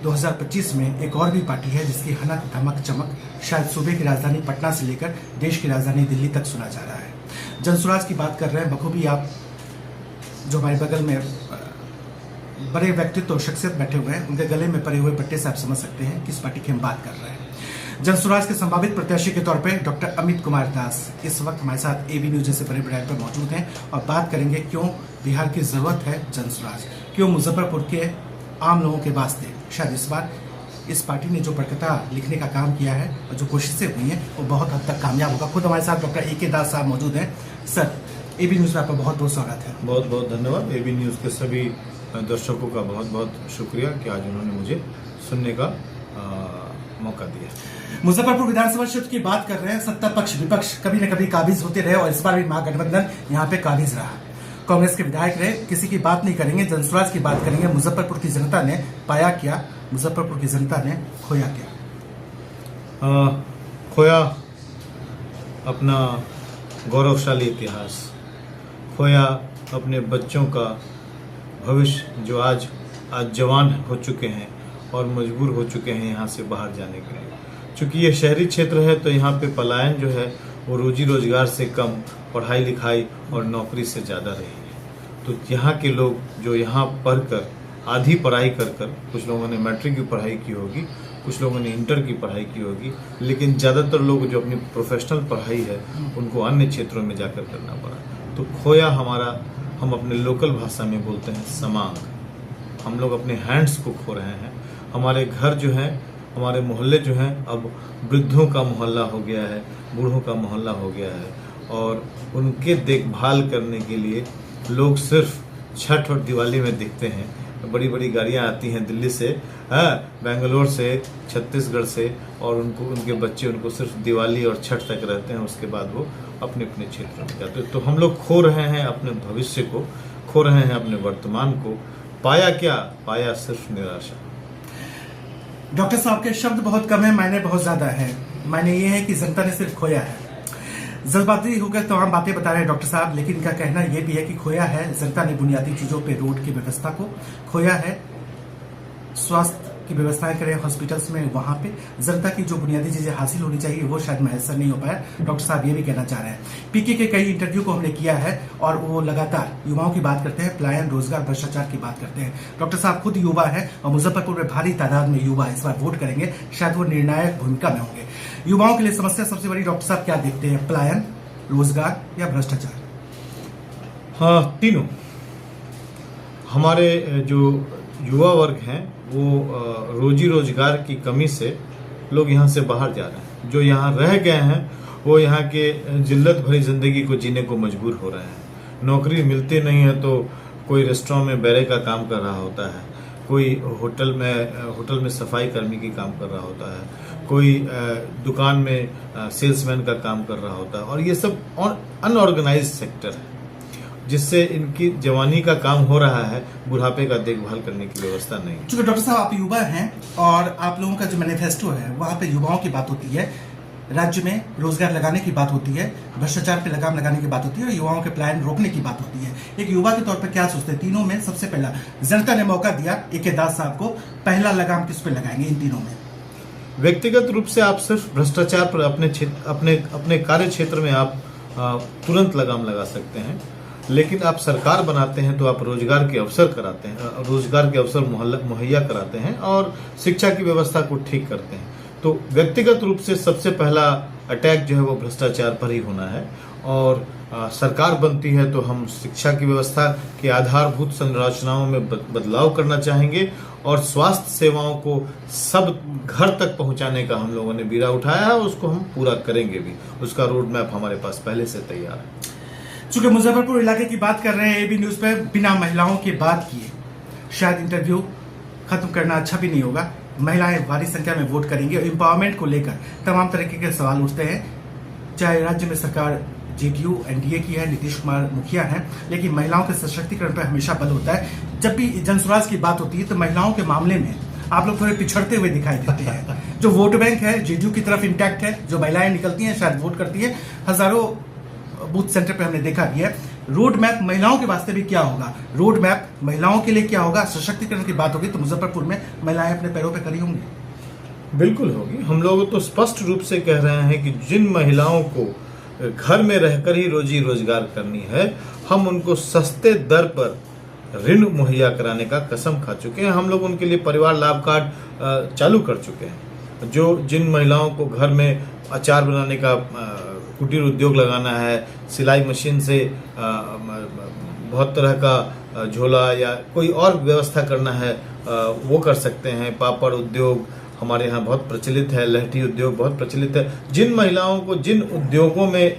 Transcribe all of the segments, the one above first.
2025 में एक और भी पार्टी है जिसकी हनक धमक चमक शायद सूबे की राजधानी पटना से लेकर देश की राजधानी दिल्ली तक सुना जा रहा है। जनसुराज की बात कर रहे हैं। बखूबी आप जो हमारे बगल में बड़े व्यक्तित्व और शख्सियत बैठे हुए हैं, उनके गले में पड़े हुए पट्टे से आप समझ सकते हैं किस पार्टी की हम बात कर रहे हैं। जनसुराज के संभावित प्रत्याशी के तौर पर डॉक्टर अमित कुमार दास इस वक्त हमारे साथ एबी न्यूज जैसे बड़े ब्रांड पर मौजूद हैं और बात करेंगे क्यों बिहार की जरूरत है जनसुराज, क्यों मुजफ्फरपुर के आम लोगों के वास्ते शायद इस बार इस पार्टी ने जो पटकथा लिखने का काम किया है और जो कोशिशें हुई हैं वो बहुत हद तक कामयाब होगा। खुद हमारे साथ डॉक्टर ए.के. दास साहब मौजूद हैं। सर, एबी न्यूज में आपका बहुत बहुत स्वागत है। बहुत बहुत धन्यवाद। एबी न्यूज के सभी दर्शकों का बहुत बहुत शुक्रिया कि आज उन्होंने मुझे सुनने का मौका दिया। मुजफ्फरपुर विधानसभा क्षेत्र की बात कर रहे हैं। सत्ता पक्ष विपक्ष कभी न कभी काबिज होते रहे और इस बार भी महागठबंधन यहाँ पे काबिज रहा। कांग्रेस के विधायक रहे, किसी की बात नहीं करेंगे, जनसुराज की बात करेंगे। मुजफ्फरपुर की जनता ने पाया क्या, मुजफ्फरपुर की जनता ने खोया क्या? खोया अपना गौरवशाली इतिहास, खोया अपने बच्चों का भविष्य जो आज जवान हो चुके हैं और मजबूर हो चुके हैं यहाँ से बाहर जाने के लिए। चूंकि ये शहरी क्षेत्र है तो यहाँ पे पलायन जो है वो रोजी रोजगार से कम पढ़ाई लिखाई और नौकरी से ज़्यादा रही है। तो यहाँ के लोग जो यहाँ पढ़कर आधी पढ़ाई कर कुछ लोगों ने मैट्रिक की पढ़ाई की होगी, कुछ लोगों ने इंटर की पढ़ाई की होगी, लेकिन ज़्यादातर लोग जो अपनी प्रोफेशनल पढ़ाई है उनको अन्य क्षेत्रों में जाकर करना पड़ा। तो खोया हमारा, हम अपने लोकल भाषा में बोलते हैं समांग। हम लोग अपने हैंड्स को खो रहे हैं। हमारे घर जो हैं, हमारे मोहल्ले जो हैं अब वृद्धों का मोहल्ला हो गया है, बूढ़ों का मोहल्ला हो गया है और उनके देखभाल करने के लिए लोग सिर्फ छठ और दिवाली में दिखते हैं। बड़ी बड़ी गाड़ियां आती हैं दिल्ली से, बेंगलोर से, छत्तीसगढ़ से और उनके बच्चे उनको सिर्फ दिवाली और छठ तक रहते हैं। उसके बाद वो अपने अपने क्षेत्र में जाते हैं। तो हम लोग खो रहे हैं अपने भविष्य को, खो रहे हैं अपने वर्तमान को। पाया क्या? पाया सिर्फ निराशा। डॉक्टर साहब के शब्द बहुत कम है, मायने बहुत ज्यादा है। मायने ये है कि जनता ने सिर्फ खोया है। जज्बाती होकर तमाम बातें बता रहे हैं डॉक्टर साहब, लेकिन इनका कहना यह भी है कि खोया है जनता ने बुनियादी चीजों पे, रोड की व्यवस्था को खोया है। स्वास्थ्य की व्यवस्थाएं करें हॉस्पिटल्स में, वहां पे जनता की जो बुनियादी चीजें हासिल होनी चाहिए वो शायद मैसर नहीं हो पाया। डॉक्टर साहब ये भी कहना चाह रहे हैं। पीके के कई इंटरव्यू को हमने किया है और वो लगातार युवाओं की बात करते हैं, पलायन, रोजगार, भ्रष्टाचार की बात करते हैं। डॉक्टर साहब खुद युवा है और मुजफ्फरपुर में भारी तादाद में युवा इस बार वोट करेंगे, शायद वो निर्णायक भूमिका में होंगे। युवाओं के लिए समस्या सबसे बड़ी डॉक्टर साहब क्या देखते हैं, पलायन, रोजगार या भ्रष्टाचार? हाँ, तीनों। हमारे जो युवा वर्ग हैं वो रोजी रोजगार की कमी से लोग यहाँ से बाहर जा रहे हैं। जो यहाँ रह गए हैं वो यहाँ के जिल्लत भरी जिंदगी को जीने को मजबूर हो रहे हैं। नौकरी मिलती नहीं है तो कोई रेस्टोरेंट में बैरे का काम कर रहा होता है, कोई होटल में सफाई कर्मी की काम कर रहा होता है, कोई दुकान में सेल्समैन का काम कर रहा होता है और ये सब अनऑर्गेनाइज्ड सेक्टर है जिससे इनकी जवानी का काम हो रहा है, बुढ़ापे का देखभाल करने की व्यवस्था नहीं। चूंकि डॉक्टर साहब आप युवा हैं और आप लोगों का जो मैनिफेस्टो है वहां पे युवाओं की बात होती है, राज्य में रोजगार लगाने की बात होती है, भ्रष्टाचार पे लगाम लगाने की बात होती है और युवाओं के पलायन रोकने की बात होती है। एक युवा के तौर पर क्या सोचते हैं तीनों में? सबसे पहला जनता ने मौका दिया ए.के. दास साहब को, पहला लगाम किस पे लगाएंगे इन तीनों में? व्यक्तिगत रूप से आप सिर्फ भ्रष्टाचार पर अपने कार्य क्षेत्र में आप तुरंत लगाम लगा सकते हैं, लेकिन आप सरकार बनाते हैं तो आप रोजगार के अवसर कराते हैं, रोजगार के अवसर मुहैया कराते हैं और शिक्षा की व्यवस्था को ठीक करते हैं। तो व्यक्तिगत रूप से सबसे पहला अटैक जो है वो भ्रष्टाचार पर ही होना है और सरकार बनती है तो हम शिक्षा की व्यवस्था की आधारभूत संरचनाओं में बदलाव करना चाहेंगे और स्वास्थ्य सेवाओं को सब घर तक पहुंचाने का हम लोगों ने बीड़ा उठाया है और उसको हम पूरा करेंगे भी। उसका रोड मैप हमारे पास पहले से तैयार है। चूंकि मुजफ्फरपुर इलाके की बात कर रहे हैं एबी न्यूज पे, बिना महिलाओं की बात किए शायद इंटरव्यू खत्म करना अच्छा भी नहीं होगा। महिलाएं भारी संख्या में वोट करेंगी और एम्पावरमेंट को लेकर तमाम तरीके के सवाल उठते हैं। चाहे राज्य में सरकार जेडीयू एनडीए की है, नीतीश कुमार मुखिया हैं, लेकिन महिलाओं के सशक्तिकरण पर हमेशा बल होता है। जब भी जनसुराज की बात होती है तो महिलाओं के मामले में आप लोग थोड़े पिछड़ते हुए दिखाई देते हैं। जो वोट बैंक है जेडीयू की तरफ इंटैक्ट है, जो महिलाएं निकलती हैं शायद वोट करती है। हजारों बूथ सेंटर पे हमने देखा भी है। रोड मैप महिलाओं के वास्ते भी क्या होगा, रोड मैप महिलाओं के लिए क्या होगा, सशक्तिकरण की बात होगी तो मुजफ्फरपुर में महिलाएं अपने पैरों पे खड़ी होंगी। बिल्कुल होगी। हम लोग तो स्पष्ट रूप से कह रहे हैं कि जिन महिलाओं को घर में रहकर ही रोजी रोजगार करनी है, हम उनको सस्ते दर पर ऋण मुहैया कराने का कसम खा चुके हैं। हम लोग उनके लिए परिवार लाभ कार्ड चालू कर चुके हैं। जो जिन महिलाओं को घर में अचार बनाने का कुटीर उद्योग लगाना है, सिलाई मशीन से बहुत तरह का झोला या कोई और व्यवस्था करना है, वो कर सकते हैं। पापड़ उद्योग हमारे यहाँ बहुत प्रचलित है, लहठी उद्योग बहुत प्रचलित है। जिन महिलाओं को जिन उद्योगों में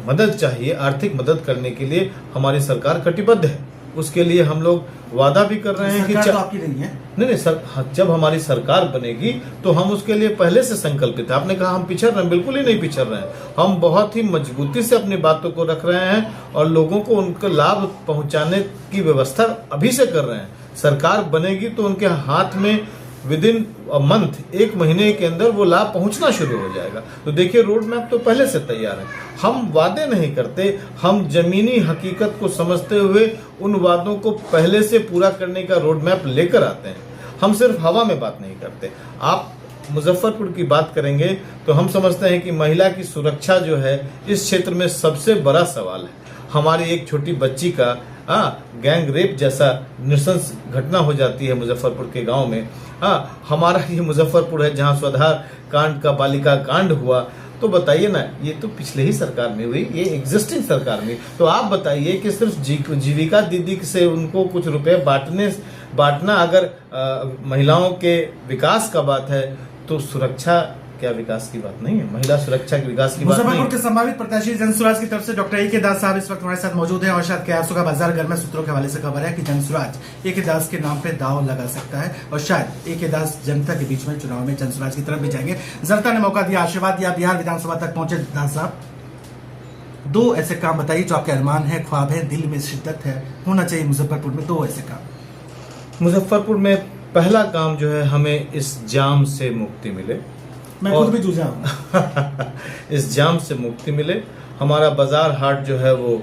मदद चाहिए, आर्थिक मदद करने के लिए हमारी सरकार कटिबद्ध है। उसके लिए हम लोग वादा भी कर रहे हैं कि तो आपकी नहीं है। नहीं सर, जब हमारी सरकार बनेगी तो हम उसके लिए पहले से संकल्पित है। आपने कहा हम पिछड़ रहे हैं, बिल्कुल ही नहीं पिछड़ रहे हैं। हम बहुत ही मजबूती से अपनी बातों को रख रहे हैं और लोगों को उनका लाभ पहुंचाने की व्यवस्था अभी से कर रहे हैं। सरकार बनेगी तो उनके हाथ में विद इन अ मंथ, 1 महीने के अंदर वो लाभ पहुंचना शुरू हो जाएगा। तो देखिए, रोड मैप तो पहले से तैयार है। हम वादे नहीं करते, हम जमीनी हकीकत को समझते हुए उन वादों को पहले से पूरा करने का रोड मैप लेकर आते हैं। हम सिर्फ हवा में बात नहीं करते। आप मुजफ्फरपुर की बात करेंगे तो हम समझते हैं कि महिला की सुरक्षा जो है इस क्षेत्र में सबसे बड़ा सवाल है। हमारी एक छोटी बच्ची का गैंग रेप जैसा नृशंस घटना हो जाती है मुजफ्फरपुर के गांव में। हमारा ये मुजफ्फरपुर है जहां स्वाधार कांड का बालिका कांड हुआ। तो बताइए ना, ये तो पिछले ही सरकार में हुई, ये एग्जिस्टिंग सरकार में। तो आप बताइए कि सिर्फ जीविका दीदी से उनको कुछ रुपए बांटना अगर महिलाओं के विकास का बात है तो सुरक्षा क्या विकास की बात नहीं है? महिला सुरक्षा के विकास की बात नहीं है? मुजफ्फरपुर के संभावित प्रत्याशी जनसुराज की तरफ से डॉक्टर ए के दास साहब इस वक्त हमारे साथ मौजूद हैं और शायद कयासों का बाजार घर में सूत्रों के हवाले से खबर है कि जनसुराज ए के दास के नाम पे दाव लगा सकता है और शायद ए के दास जनता के बीच में चुनाव में जनसुराज की तरफ भी जाएंगे। जनता ने मौका दिया, आशीर्वाद दिया, बिहार विधानसभा तक पहुंचे दास साहब। 2 ऐसे काम बताइए जो आपके अरमान है, ख्वाब है, दिल में शिद्दत है, होना चाहिए मुजफ्फरपुर में 2 ऐसे काम। मुजफ्फरपुर में पहला काम जो है, हमें इस जाम से मुक्ति मिले। मैं खुद भी जूझा हूं। इस जाम से मुक्ति मिले, हमारा बाजार हाट जो है वो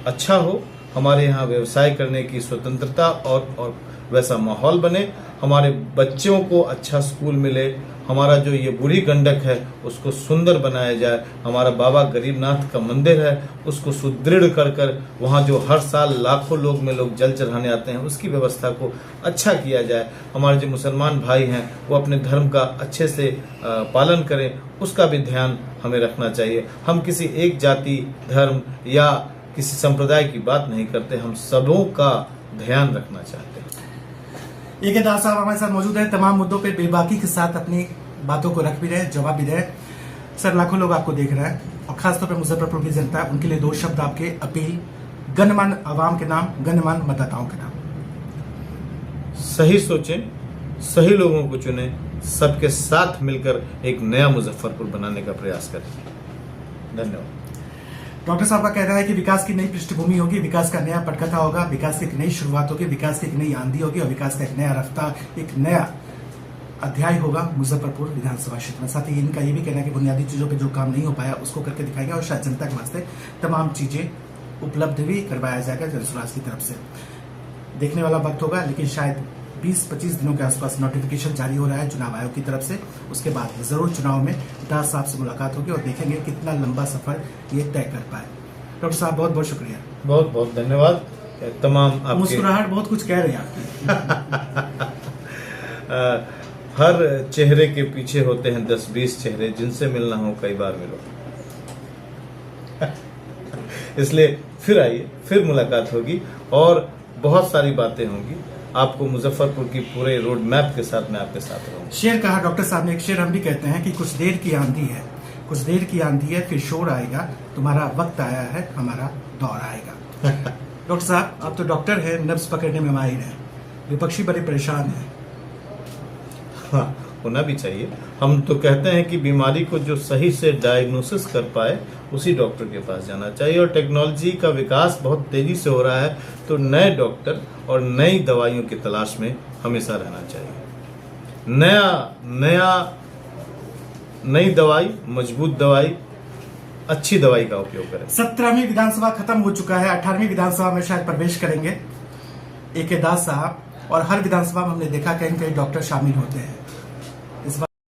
अच्छा हो, हमारे यहाँ व्यवसाय करने की स्वतंत्रता और वैसा माहौल बने, हमारे बच्चों को अच्छा स्कूल मिले, हमारा जो ये बूढ़ी गंडक है उसको सुंदर बनाया जाए, हमारा बाबा गरीबनाथ का मंदिर है उसको सुदृढ़ कर कर वहाँ जो हर साल लाखों लोग जल चढ़ाने आते हैं उसकी व्यवस्था को अच्छा किया जाए, हमारे जो मुसलमान भाई हैं वो अपने धर्म का अच्छे से पालन करें, उसका भी ध्यान हमें रखना चाहिए। हम किसी एक जाति, धर्म या किसी संप्रदाय की बात नहीं करते, हम सबों का ध्यान रखना चाहते हैं। ए के दास साहब हमारे साथ मौजूद हैं, तमाम मुद्दों पे बेबाकी के साथ अपनी बातों को रख भी रहे, जवाब भी रहे। सर, लाखों लोग आपको देख रहे हैं और खासतौर पे मुजफ्फरपुर की जनता, उनके लिए 2 शब्द आपके अपील, गणमान्य आवाम के नाम, गणमान्य मतदाताओं के नाम। सही सोचें, सही लोगों को चुनें, सबके साथ मिलकर एक नया मुजफ्फरपुर बनाने का प्रयास करें। धन्यवाद। डॉक्टर साहब का कहना है कि विकास की नई पृष्ठभूमि होगी, विकास का नया पटकथा होगा, विकास की एक नई शुरुआत होगी, विकास की एक नई आंधी होगी और विकास का एक नया रफ्तार, एक नया अध्याय होगा मुजफ्फरपुर विधानसभा क्षेत्र में। साथ ही इनका ये भी कहना है कि बुनियादी चीजों पे जो काम नहीं हो पाया उसको करके दिखाएंगे और शायद जनता के वास्ते तमाम चीजें उपलब्ध भी करवाया जाएगा जनसुराज की तरफ से। देखने वाला वक्त होगा, लेकिन शायद 20-25 दिनों के आसपास नोटिफिकेशन जारी हो रहा है चुनाव आयोग की तरफ से। उसके बाद जरूर चुनाव में दास साहब से मुलाकात होगी और देखेंगे कितना लंबा सफर ये तय कर पाए। डॉक्टर साहब, बहुत बहुत शुक्रिया। बहुत बहुत धन्यवाद। तमाम आपके मुस्कुराहट बहुत कुछ कह रही है आपकी। हर चेहरे के पीछे होते हैं 10-20 चेहरे, जिनसे मिलना हो कई बार मिलो। इसलिए फिर आइए, फिर मुलाकात होगी और बहुत सारी बातें होंगी। आपको मुजफ्फरपुर की पूरे रोड मैप के साथ मैं आपके साथ रहूंगा। शेर कहा डॉक्टर साहब ने, एक शेर हम भी कहते हैं कि कुछ देर की आंधी है, कुछ देर की आंधी है, फिर शोर आएगा, तुम्हारा वक्त आया है, हमारा दौर आएगा। डॉक्टर साहब, आप तो डॉक्टर हैं, नब्ज पकड़ने में माहिर हैं, विपक्षी बड़े परेशान हैं। हाँ, होना भी चाहिए। हम तो कहते हैं कि बीमारी को जो सही से डायग्नोसिस कर पाए उसी डॉक्टर के पास जाना चाहिए और टेक्नोलॉजी का विकास बहुत तेजी से हो रहा है, तो नए डॉक्टर और नई दवाइयों की तलाश में हमेशा रहना चाहिए। नई दवाई, मजबूत दवाई अच्छी दवाई का उपयोग करें। 17वीं विधानसभा खत्म हो चुका है, 18वीं विधानसभा में शायद प्रवेश करेंगे ए के दास साहब, और हर विधानसभा में हमने देखा कहीं कहीं डॉक्टर शामिल होते हैं।